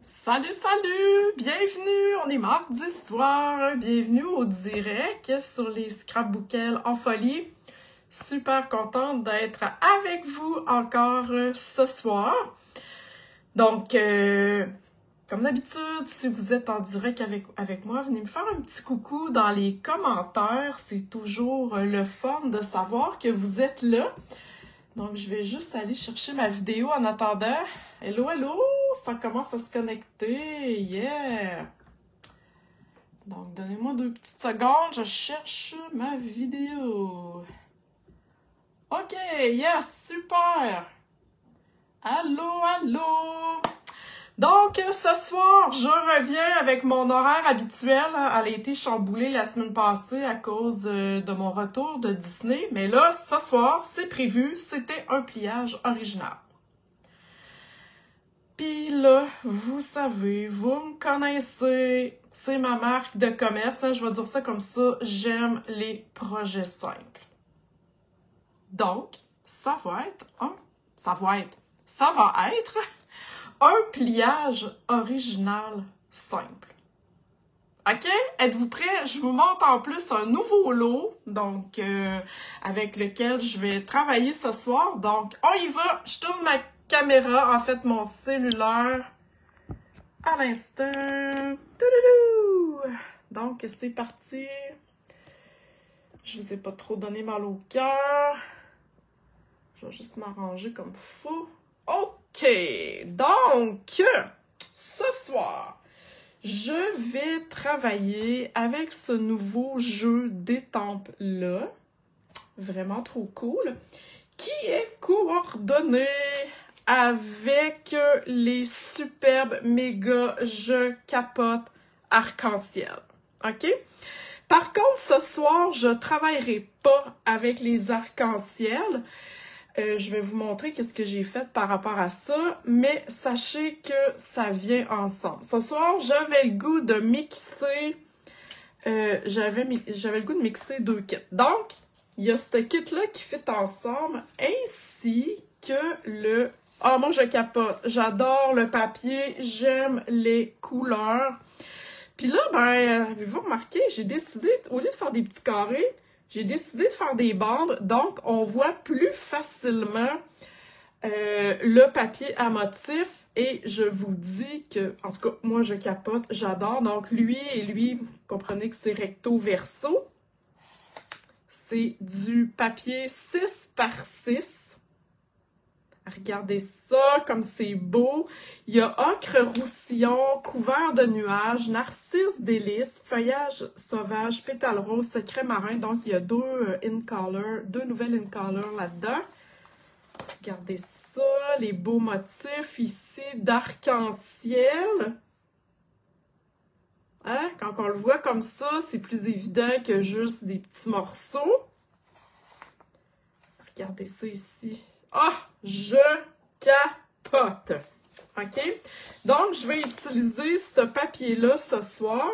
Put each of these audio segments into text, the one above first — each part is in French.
Salut, salut! Bienvenue! On est mardi soir. Bienvenue au direct sur les Scrapbookels en folie. Super contente d'être avec vous encore ce soir. Donc, comme d'habitude, si vous êtes en direct avec moi, venez me faire un petit coucou dans les commentaires. C'est toujours le fun de savoir que vous êtes là. Donc, je vais juste aller chercher ma vidéo en attendant. Hello, hello! Ça commence à se connecter. Yeah! Donc, donnez-moi 2 petites secondes. Je cherche ma vidéo. OK! Yes! Super! Allô, allô! Donc, ce soir, je reviens avec mon horaire habituel. Elle a été chamboulée la semaine passée à cause de mon retour de Disney. Mais là, ce soir, c'est prévu. C'était un pliage original. Puis là, vous savez, vous me connaissez, c'est ma marque de commerce, hein, je vais dire ça comme ça, j'aime les projets simples. Donc, ça va être un pliage original simple. OK? Êtes-vous prêts? Je vous montre en plus un nouveau lot, donc avec lequel je vais travailler ce soir. Donc, on y va, je tourne ma caméra, en fait mon cellulaire à l'instant. Donc c'est parti. Je vous ai pas trop donné mal au cœur. Je vais juste m'arranger comme fou. OK, donc ce soir, je vais travailler avec ce nouveau jeu d'étampes-là. Vraiment trop cool. Qui est coordonné avec les superbes méga je capote arc-en-ciel. OK? Par contre, ce soir, je ne travaillerai pas avec les arcs-en-ciel. Je vais vous montrer qu'est-ce que j'ai fait par rapport à ça, mais sachez que ça vient ensemble. Ce soir, j'avais le goût de mixer, j'avais le goût de mixer 2 kits. Donc, il y a ce kit-là qui fit ensemble, ainsi que le... Ah, moi, je capote. J'adore le papier. J'aime les couleurs. Puis là, ben, avez-vous remarqué, j'ai décidé, au lieu de faire des petits carrés, j'ai décidé de faire des bandes. Donc, on voit plus facilement le papier à motif. Et je vous dis que, en tout cas, moi, je capote. J'adore. Donc, lui, vous comprenez que c'est recto verso. C'est du papier 6 par 6. Regardez ça, comme c'est beau. Il y a ocre roussillon, couvert de nuages, narcisse délice, feuillage sauvage, pétale rose, secret marin. Donc, il y a deux nouvelles in color là-dedans. Regardez ça, les beaux motifs ici d'arc-en-ciel. Hein? Quand on le voit comme ça, c'est plus évident que juste des petits morceaux. Regardez ça ici. Ah! Je capote! OK? Donc, je vais utiliser ce papier-là ce soir.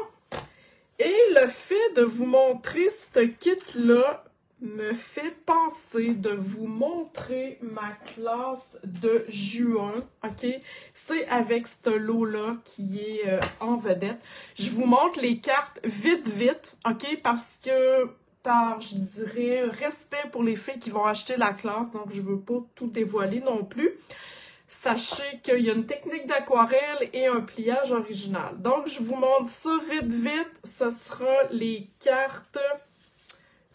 Et le fait de vous montrer ce kit-là me fait penser de vous montrer ma classe de juin. OK? C'est avec ce lot-là qui est en vedette. Je vous montre les cartes vite, OK? Parce que... par, je dirais, respect pour les filles qui vont acheter la classe, donc je veux pas tout dévoiler non plus. Sachez qu'il y a une technique d'aquarelle et un pliage original. Donc, je vous montre ça vite. Ce sera les cartes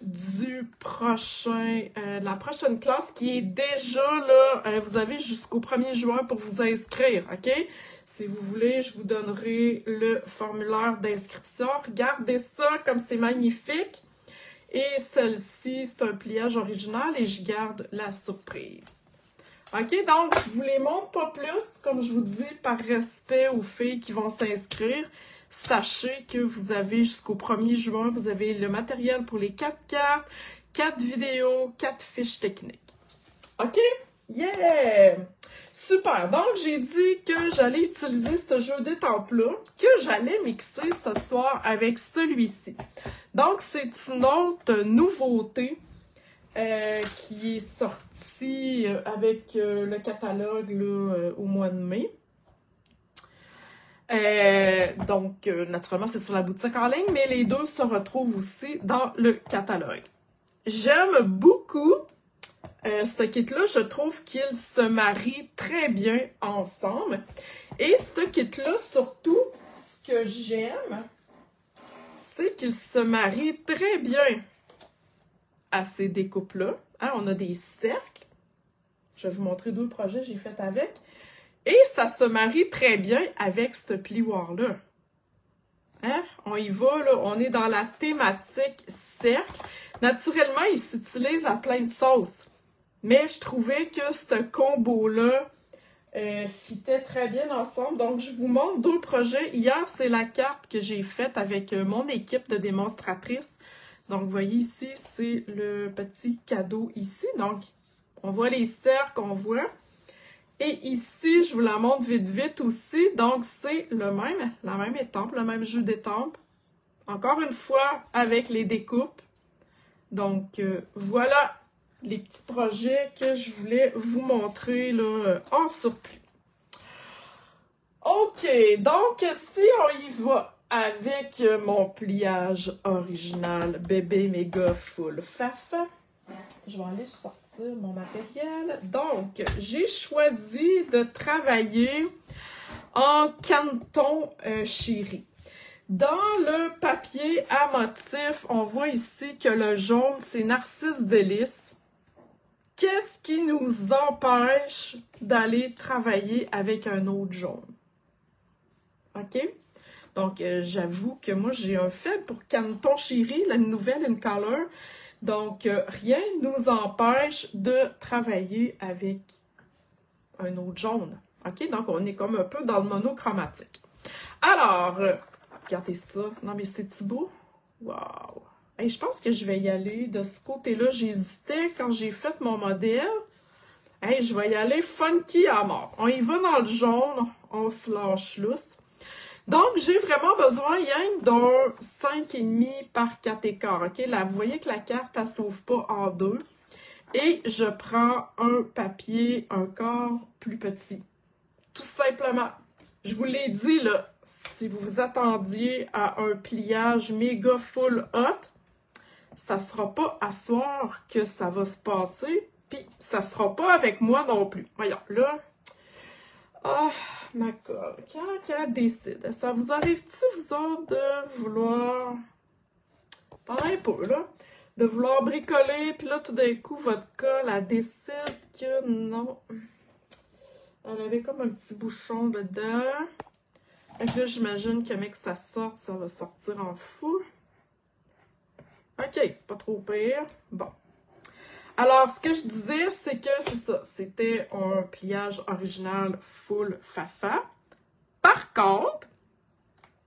du prochain, la prochaine classe qui est déjà là. Vous avez jusqu'au 1er juin pour vous inscrire, OK? Si vous voulez, je vous donnerai le formulaire d'inscription. Regardez ça comme c'est magnifique. Et celle-ci, c'est un pliage original et je garde la surprise. OK, donc je vous les montre pas plus, comme je vous dis, par respect aux filles qui vont s'inscrire. Sachez que vous avez jusqu'au 1er juin, vous avez le matériel pour les 4 cartes, 4 vidéos, 4 fiches techniques. OK? Yeah! Super! Donc, j'ai dit que j'allais utiliser ce jeu d'étampes-là, que j'allais mixer ce soir avec celui-ci. Donc, c'est une autre nouveauté qui est sortie avec le catalogue là, au mois de mai. Naturellement, c'est sur la boutique en ligne, mais les deux se retrouvent aussi dans le catalogue. J'aime beaucoup ce kit-là. Je trouve qu'ils se marient très bien ensemble. Et ce kit-là, surtout, ce que j'aime, c'est qu'il se marie très bien à ces découpes-là. Hein, on a des cercles. Je vais vous montrer deux projets que j'ai fait avec. Et ça se marie très bien avec ce plioir-là. Hein? On y va, là. On est dans la thématique cercle. Naturellement, il s'utilise à plein de sauces. Mais je trouvais que ce combo-là fitait très bien ensemble. Donc, je vous montre deux projets. Hier, c'est la carte que j'ai faite avec mon équipe de démonstratrices. Donc, vous voyez ici, c'est le petit cadeau ici. Donc, on voit les cercles, on voit. Et ici, je vous la montre vite vite aussi. Donc, c'est la même étampe, le même jeu d'étampe. Encore une fois, avec les découpes. Donc, voilà les petits projets que je voulais vous montrer là, en surplus. OK, donc si on y va avec mon pliage original Bébé Méga Full Fafa, je vais aller sortir mon matériel. Donc, j'ai choisi de travailler en canton chéri. Dans le papier à motif, on voit ici que le jaune, c'est Narcisse Délice. Qu'est-ce qui nous empêche d'aller travailler avec un autre jaune? OK? Donc, j'avoue que moi, j'ai un faible pour Canton Chéri, la nouvelle In Color. Donc, rien ne nous empêche de travailler avec un autre jaune. OK? Donc, on est comme un peu dans le monochromatique. Alors, regardez ça. Non, mais c'est-tu beau? Wow! Hey, je pense que je vais y aller de ce côté-là. J'hésitais quand j'ai fait mon modèle. Hey, je vais y aller funky à mort. On y va dans le jaune, on se lâche lousse. Donc, j'ai vraiment besoin d'un 5,5 par 4,15. OK? Là, vous voyez que la carte, elle ne s'ouvre pas en deux. Et je prends un papier un quart plus petit. Tout simplement. Je vous l'ai dit, là, si vous vous attendiez à un pliage méga full hot, ça sera pas à soir que ça va se passer, puis ça sera pas avec moi non plus. Voyons, là, ah, ma colle, quand elle décide, ça vous arrive-tu, vous autres, de vouloir, attendez un peu, là, de vouloir bricoler, puis là, tout d'un coup, votre colle, elle décide que non, elle avait comme un petit bouchon dedans. Fait que là, j'imagine que, mec, ça sorte, ça va sortir en fou. OK, c'est pas trop pire. Bon. Alors, ce que je disais, c'est que c'est ça. C'était un pliage original full Fafa. Par contre,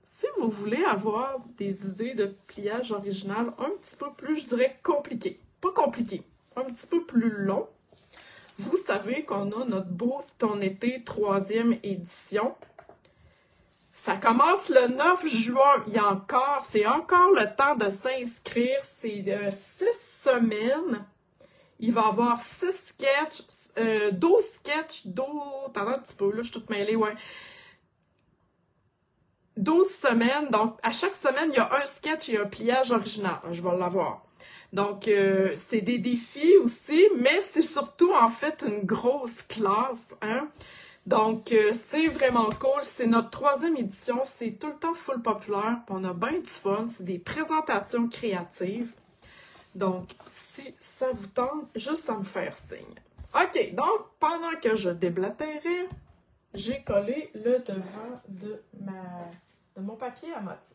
si vous voulez avoir des idées de pliage original un petit peu plus, je dirais, compliqué. Pas compliqué, un petit peu plus long. Vous savez qu'on a notre beau C'est ton été 3e édition. Ça commence le 9 juin. C'est encore le temps de s'inscrire. C'est 6 semaines. Il va y avoir 6 sketchs, 12 sketchs, attendez un petit peu, là, je suis toute mêlée, ouais. 12 semaines. Donc, à chaque semaine, il y a un sketch et un pliage original. Je vais l'avoir. Donc, c'est des défis aussi, mais c'est surtout, en fait, une grosse classe, hein. Donc, c'est vraiment cool. C'est notre 3e édition. C'est tout le temps full populaire. On a bien du fun. C'est des présentations créatives. Donc, si ça vous tente, juste à me faire signe. OK, donc, pendant que je déblatérais, j'ai collé le devant de mon papier à motif.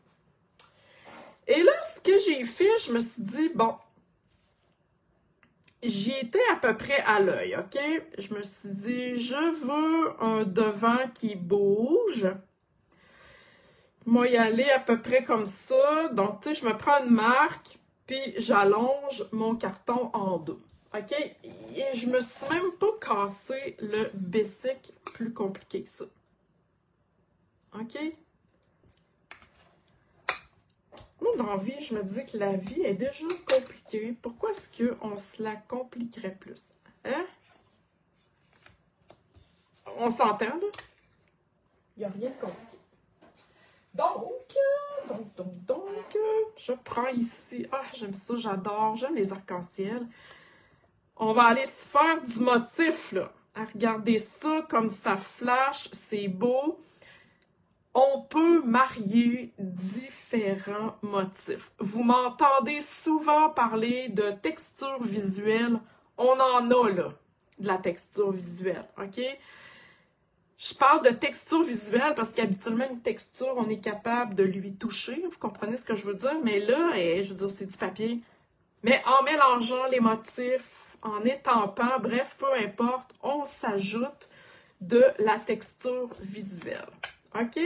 Et là, ce que j'ai fait, je me suis dit, bon, j'y étais à peu près à l'œil, OK? Je me suis dit, je veux un devant qui bouge. Moi, y aller à peu près comme ça. Donc, tu sais, je me prends une marque, puis j'allonge mon carton en deux. OK? Et je me suis même pas cassé le basic plus compliqué que ça. OK? Moi, dans la vie, je me disais que la vie est déjà compliquée. Pourquoi est-ce qu'on se la compliquerait plus? Hein? On s'entend, là? Il n'y a rien de compliqué. Donc, je prends ici, ah, j'aime ça, j'adore, j'aime les arcs-en-ciel. On va aller se faire du motif, là. Regardez ça, comme ça flash, c'est beau. On peut marier différents motifs. Vous m'entendez souvent parler de texture visuelle. On en a, là, de la texture visuelle, OK? Je parle de texture visuelle parce qu'habituellement, une texture, on est capable de lui toucher. Vous comprenez ce que je veux dire? Mais là, je veux dire, c'est du papier. Mais en mélangeant les motifs, en étampant, bref, peu importe, on s'ajoute de la texture visuelle. OK?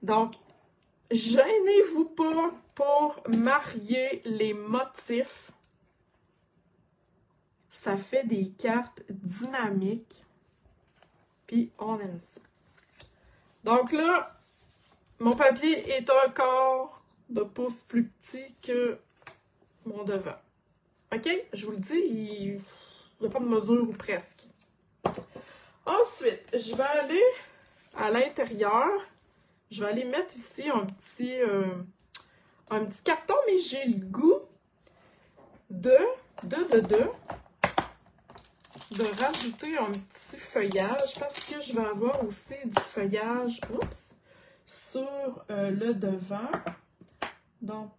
Donc, gênez-vous pas pour marier les motifs. Ça fait des cartes dynamiques. Puis, on aime ça. Donc là, mon papier est un quart de pouce plus petit que mon devant. OK? Je vous le dis, il n'y a pas de mesure ou presque. Ensuite, je vais aller à l'intérieur. Je vais aller mettre ici un petit carton, mais j'ai le goût de rajouter un petit feuillage parce que je vais avoir aussi du feuillage sur le devant. Donc,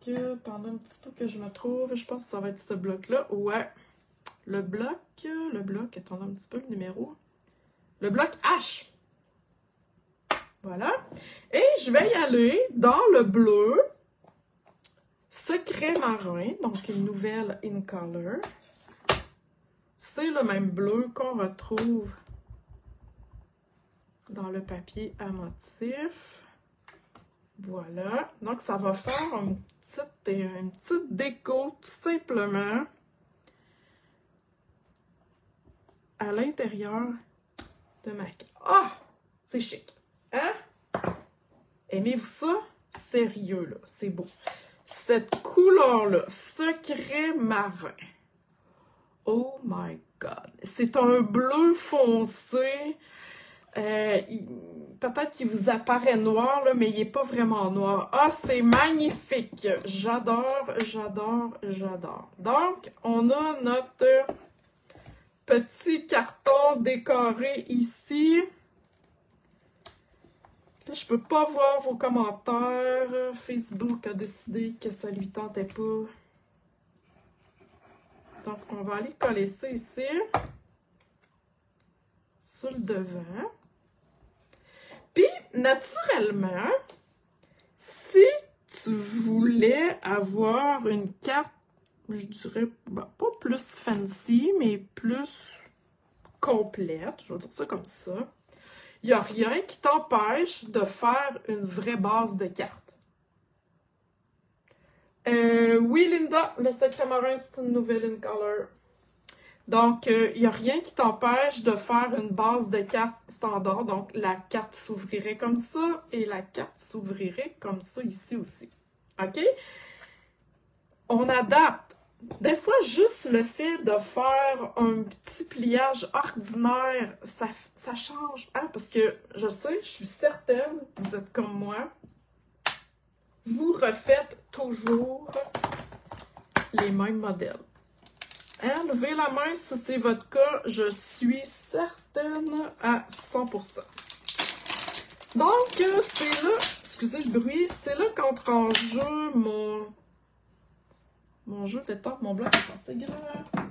pendant un petit peu que je me trouve, je pense que ça va être ce bloc-là. Ouais, le bloc, attendez un petit peu le numéro. Le bloc H. Voilà. Et je vais y aller dans le bleu Secret Marin, donc une nouvelle in color. C'est le même bleu qu'on retrouve dans le papier à motif. Voilà. Donc, ça va faire une petite déco, tout simplement, à l'intérieur de ma carte. Ah! C'est chic. Hein? Aimez-vous ça? Sérieux, là. C'est beau. Cette couleur-là, Secret Marin. Oh my God! C'est un bleu foncé. Peut-être qu'il vous apparaît noir, là, mais il n'est pas vraiment noir. Ah, c'est magnifique! J'adore, j'adore, j'adore. Donc, on a notre petit carton décoré ici. Là, je peux pas voir vos commentaires. Facebook a décidé que ça lui tentait pas. Donc, on va aller coller ça ici, sur le devant. Puis, naturellement, si tu voulais avoir une carte, je dirais, pas plus fancy, mais plus complète, je vais dire ça comme ça, il n'y a rien qui t'empêche de faire une vraie base de cartes. Oui, Linda, le Secret Marin, c'est une nouvelle in color. Donc, il n'y a rien qui t'empêche de faire une base de cartes standard. Donc, la carte s'ouvrirait comme ça et la carte s'ouvrirait comme ça ici aussi. OK? On adapte. Des fois, juste le fait de faire un petit pliage ordinaire, ça change. Hein? Parce que je sais, je suis certaine, vous êtes comme moi, vous refaites toujours les mêmes modèles. Hein? Levez la main si c'est votre cas, je suis certaine à 100%. Donc, c'est là, excusez le bruit, c'est là qu'entre en jeu mon jeu d'étampes, mon bloc est assez grand.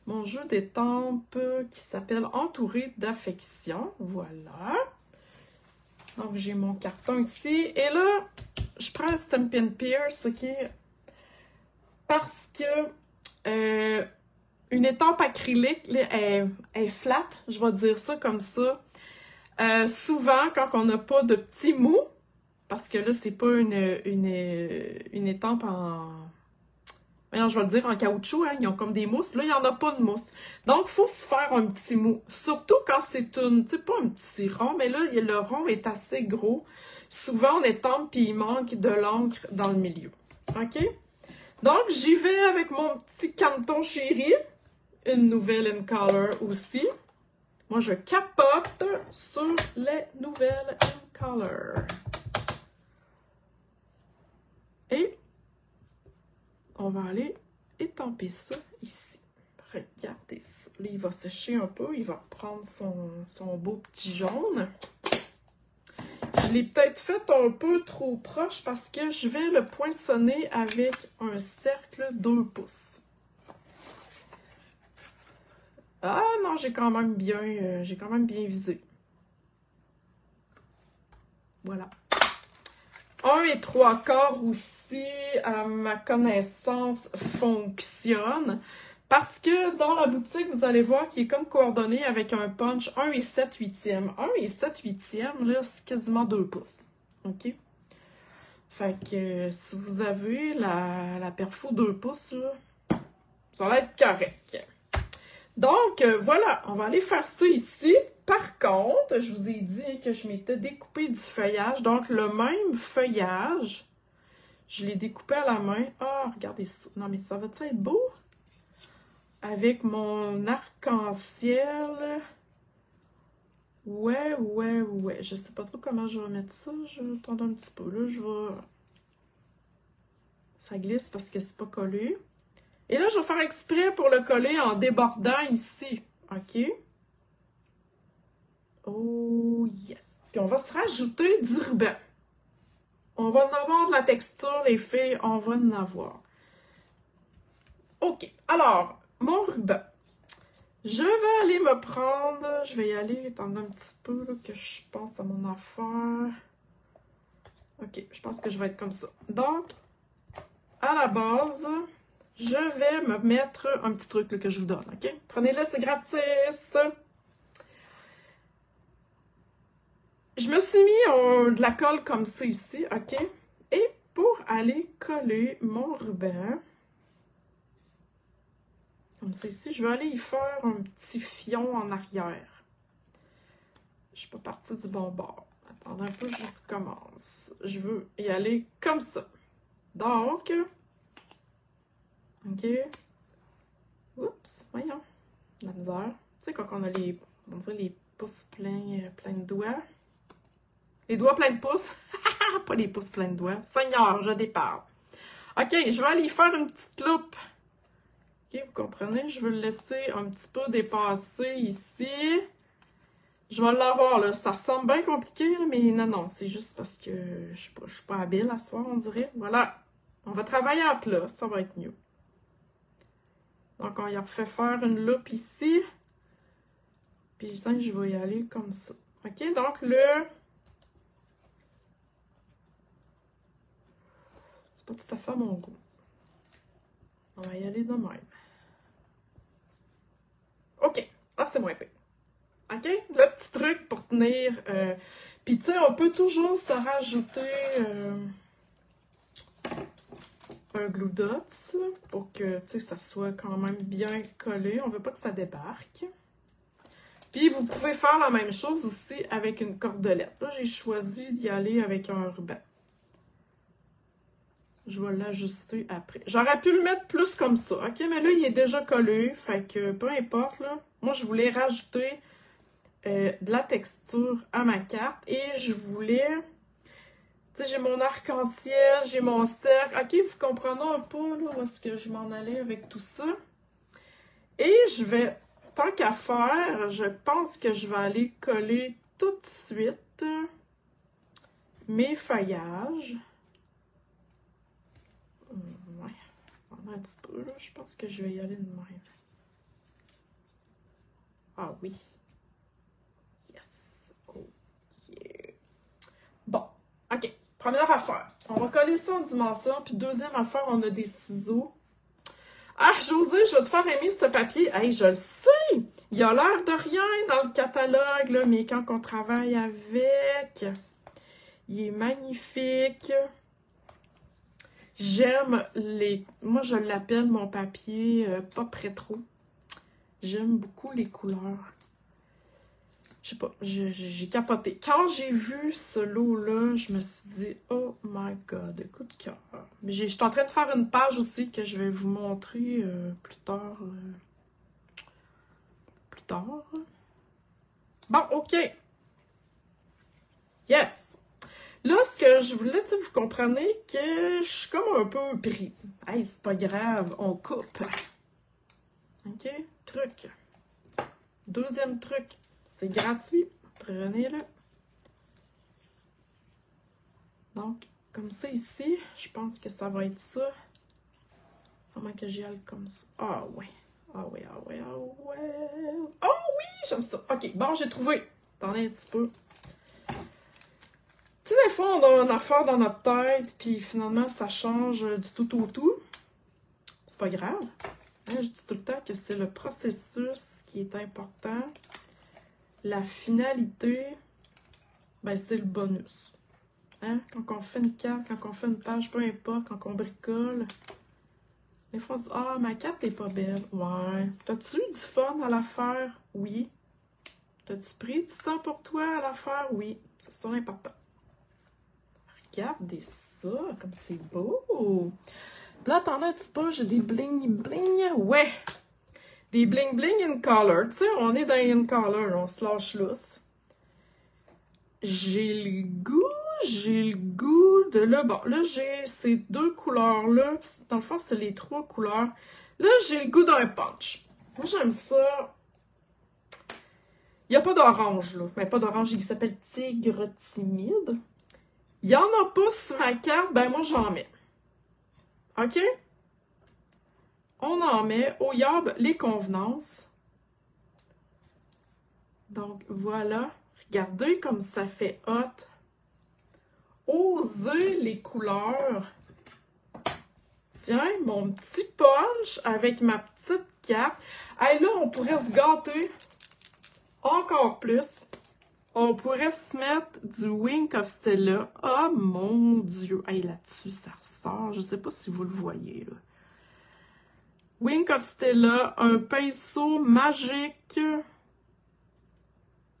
Mon jeu d'étampes qui s'appelle Entouré d'affection. Voilà. Donc, j'ai mon carton ici. Et là, je prends un Stampin' Pierce, OK? Parce que une étampe acrylique, là, elle est flat, je vais dire ça comme ça. Souvent, quand on n'a pas de petits mous, parce que là, c'est pas une étampe en... Voyons, je vais le dire en caoutchouc, hein, ils ont comme des mousses. Là, il n'y en a pas de mousse. Donc, il faut se faire un petit mou. Surtout quand c'est une, tu sais, pas un petit rond, mais là, le rond est assez gros. Souvent, on étampe puis il manque de l'encre dans le milieu. OK? Donc, j'y vais avec mon petit Canton Chéri. Une nouvelle in color aussi. Moi, je capote sur les nouvelles in color. étamper ça ici. Regardez ça. Là, il va sécher un peu. Il va prendre son beau petit jaune. Je l'ai peut-être fait un peu trop proche parce que je vais le poinçonner avec un cercle 2 pouces. Ah non, j'ai quand même bien visé. Voilà. 1 3/4 aussi, à ma connaissance, fonctionne. Parce que dans la boutique, vous allez voir qu'il est comme coordonné avec un punch 1 7/8. 1 7/8, là, c'est quasiment 2 pouces. OK? Fait que si vous avez la perfo 2 pouces, là, ça va être correct. Donc, voilà, on va aller faire ça ici. Par contre, je vous ai dit que je m'étais découpé du feuillage. Donc, le même feuillage, je l'ai découpé à la main. Ah, regardez ça. Non, mais ça va-tu être beau? Avec mon arc-en-ciel. Ouais. Je sais pas trop comment je vais mettre ça. Je vais attendre un petit peu. Là, je vais... Ça glisse parce que c'est pas collé. Et là, je vais faire exprès pour le coller en débordant ici. OK? Oh, yes! Puis on va se rajouter du ruban. On va en avoir de la texture, les filles. On va en avoir. OK. Alors, mon ruban. Je vais aller me prendre... Je vais y aller, attendre un petit peu là, que je pense à mon affaire. OK, je pense que je vais être comme ça. Donc, à la base... Je vais me mettre un petit truc là, que je vous donne, OK? Prenez-le, c'est gratis! Je me suis mis de la colle comme ça ici, OK? Et pour aller coller mon ruban, comme ça ici, je vais aller y faire un petit fion en arrière. Je suis pas partie du bon bord. Attendez un peu, je recommence. Je veux y aller comme ça. Donc... OK. Oups, voyons. La misère. Tu sais, quand on a on dirait les pouces pleins de doigts. Les doigts pleins de pouces. Pas les pouces pleins de doigts. Seigneur, je déparle. OK, je vais aller faire une petite loupe. OK, vous comprenez? Je veux le laisser un petit peu dépasser ici. Je vais l'avoir, là. Ça ressemble bien compliqué, là, mais non, c'est juste parce que je suis pas habile à soir, on dirait. Voilà. On va travailler à plat, ça va être mieux. Donc, on y a refait faire une loupe ici. Puis, je vais y aller comme ça. OK? Donc, c'est pas tout à fait à mon goût. On va y aller de même. OK. Ah, c'est moins épais. OK? Le petit truc pour tenir... Puis, tu sais, on peut toujours se rajouter... un glue dots pour que ça soit quand même bien collé. On veut pas que ça débarque. Puis vous pouvez faire la même chose aussi avec une cordelette. Là, j'ai choisi d'y aller avec un ruban. Je vais l'ajuster après. J'aurais pu le mettre plus comme ça, OK? Mais là, il est déjà collé, fait que peu importe, là. Moi, je voulais rajouter de la texture à ma carte et je voulais... Tu sais, j'ai mon arc-en-ciel, j'ai mon cercle. OK, vous comprenez un peu là, où est-ce que je m'en allais avec tout ça. Et je vais, tant qu'à faire, je pense que je vais aller coller tout de suite mes feuillages. Ouais, un petit peu là, je pense que je vais y aller de même. Ah oui. Yes. OK. Bon, OK. Première affaire, on va coller ça en dimension. Puis deuxième affaire, on a des ciseaux. Ah, José, je vais te faire aimer ce papier. Hey, je le sais! Il a l'air de rien dans le catalogue, là, mais quand on travaille avec, il est magnifique. J'aime les... Moi, je l'appelle mon papier pas rétro. J'aime beaucoup les couleurs. Je sais pas, j'ai capoté. Quand j'ai vu ce lot-là, je me suis dit, oh my god, coup de cœur. Mais je suis en train de faire une page aussi que je vais vous montrer plus tard. Bon, OK. Yes! Là, ce que je voulais, vous comprenez que je suis comme un peu pris. Hey, c'est pas grave, on coupe. OK? Truc. Deuxième truc, c'est gratuit. Prenez-le. Donc, comme ça ici, je pense que ça va être ça. Comment que j'y aille comme ça? Ah ouais. Ah ouais, ah ouais, ah ouais. Oh oui, j'aime ça. OK, bon, j'ai trouvé. Attendez un petit peu. Tu sais, des fois, on a une affaire dans notre tête, puis finalement, ça change du tout au tout. C'est pas grave. Hein, je dis tout le temps que c'est le processus qui est important. La finalité, ben, c'est le bonus. Hein? Quand on fait une carte, quand on fait une page, peu importe, quand on bricole, des fois, on se dit « Ah, ma carte n'est pas belle. » Ouais. T'as-tu eu du fun à la faire? Oui. T'as-tu pris du temps pour toi à la faire? Oui. C'est ça l'important. Regardez ça, comme c'est beau! Là, attendez un petit peu, j'ai des bling-bling. Ouais! Des bling-bling in color. Tu sais, on est dans in color, on se lâche lousse. J'ai le goût de là. Bon, là, j'ai ces deux couleurs-là. Dans le fond, c'est les trois couleurs. Là, j'ai le goût d'un punch. Moi, j'aime ça. Il n'y a pas d'orange, là. Mais pas d'orange, il s'appelle Tigre Timide. Il n'y en a pas sur ma carte, ben moi, j'en mets. OK? On en met au Yob les convenances. Donc, voilà. Regardez comme ça fait hot. Osez les couleurs. Tiens, mon petit punch avec ma petite cape. Hey, là, on pourrait se gâter encore plus. On pourrait se mettre du Wink of Stella. Oh mon Dieu! Hey, là-dessus, ça ressort. Je ne sais pas si vous le voyez, là. Wink of Stella, un pinceau magique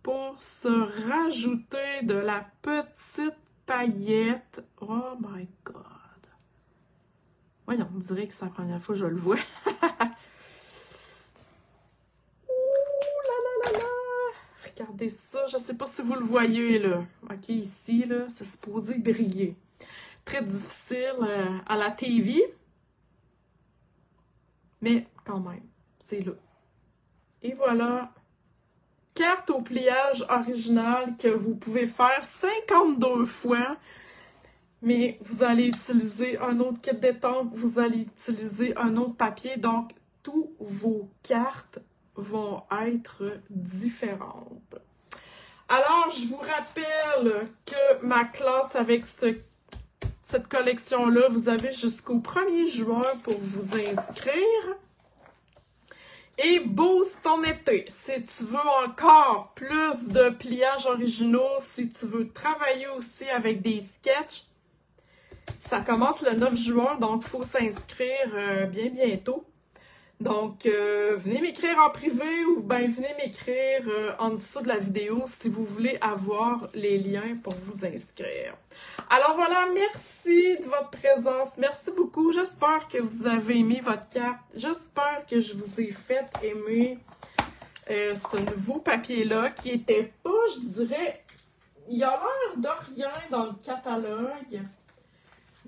pour se rajouter de la petite paillette. Oh my God! Voyons, on dirait que c'est la première fois que je le vois. Regardez ça, je ne sais pas si vous le voyez, là. OK, ici, là, c'est supposé briller. Très difficile à la TV. Mais quand même, c'est là. Et voilà. Carte au pliage original que vous pouvez faire 52 fois. Mais vous allez utiliser un autre kit d'étampe, vous allez utiliser un autre papier. Donc, toutes vos cartes vont être différentes. Alors, je vous rappelle que ma classe avec cette collection-là, vous avez jusqu'au 1er juin pour vous inscrire. Et boost ton été. Si tu veux encore plus de pliages originaux, si tu veux travailler aussi avec des sketchs, ça commence le 9 juin, donc il faut s'inscrire bien bientôt. Donc, venez m'écrire en privé ou bien venez m'écrire en dessous de la vidéo si vous voulez avoir les liens pour vous inscrire. Alors voilà, merci de votre présence. Merci beaucoup. J'espère que vous avez aimé votre carte. J'espère que je vous ai fait aimer ce nouveau papier-là qui était pas, je dirais, il a l'air de rien dans le catalogue.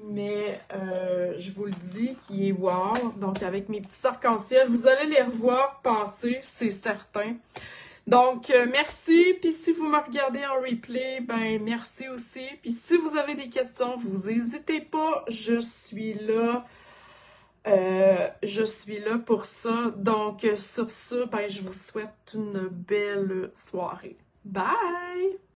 Mais je vous le dis, qui est wow. Donc, avec mes petits arcs-en-ciel, vous allez les revoir passer, c'est certain. Donc, merci. Puis, si vous me regardez en replay, ben merci aussi. Puis, si vous avez des questions, vous n'hésitez pas. Je suis là. Je suis là pour ça. Donc, sur ce, ben, je vous souhaite une belle soirée. Bye!